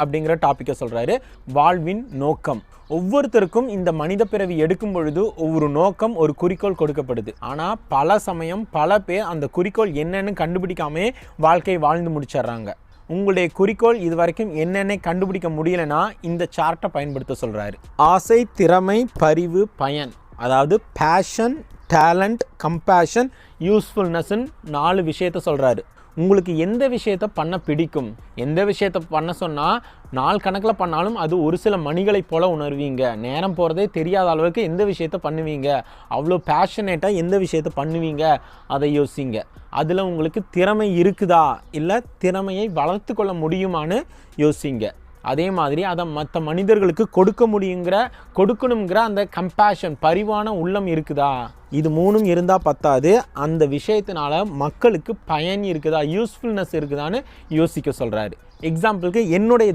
அப்படிங்கிற டாப்பிக்கை சொல்கிறாரு. வாழ்வின் நோக்கம். ஒவ்வொருத்தருக்கும் இந்த மனித பிறவி எடுக்கும் பொழுது ஒவ்வொரு நோக்கம், ஒரு குறிக்கோள் கொடுக்கப்படுது. ஆனால் பல சமயம் பல பேர் அந்த குறிக்கோள் என்னன்னு கண்டுபிடிக்காமே வாழ்க்கை வாழ்ந்து முடிச்சிடுறாங்க. உங்களுடைய குறிக்கோள் இது வரைக்கும் என்னென்ன கண்டுபிடிக்க முடியலைன்னா இந்த சார்ட்டை பயன்படுத்த சொல்கிறாரு. ஆசை, திறமை, பரிவு, பயன், அதாவது பேஷன், டேலண்ட், கம்பேஷன், யூஸ்ஃபுல்னஸ்ன்னு 4 விஷயத்த சொல்கிறாரு. உங்களுக்கு எந்த விஷயத்தை பண்ண பிடிக்கும், எந்த விஷயத்தை பண்ண சொன்னால் நாள் கணக்கில் பண்ணாலும் அது ஒரு சில மணிகளைப் போல் உணர்வீங்க. நேரம் போகிறதே தெரியாத அளவுக்கு எந்த விஷயத்தை பண்ணுவீங்க, அவ்வளோ பேஷனேட்டாக எந்த விஷயத்தை பண்ணுவீங்க, அதை யோசிங்க. அதில் உங்களுக்கு திறமை இருக்குதா, இல்லை திறமையை வளர்த்து கொள்ள முடியுமான்னு யோசிங்க. அதே மாதிரி அதை மற்ற மனிதர்களுக்கு கொடுக்கணுங்கிற அந்த கம்பேஷன், பரிவான உள்ளம் இருக்குதா. இது 3ம் இருந்தால் பத்தாது, அந்த விஷயத்தினால மக்களுக்கு பயன் இருக்குதா, யூஸ்ஃபுல்னஸ் இருக்குதான்னு யோசிக்க சொல்கிறாரு. எக்ஸாம்பிளுக்கு என்னுடைய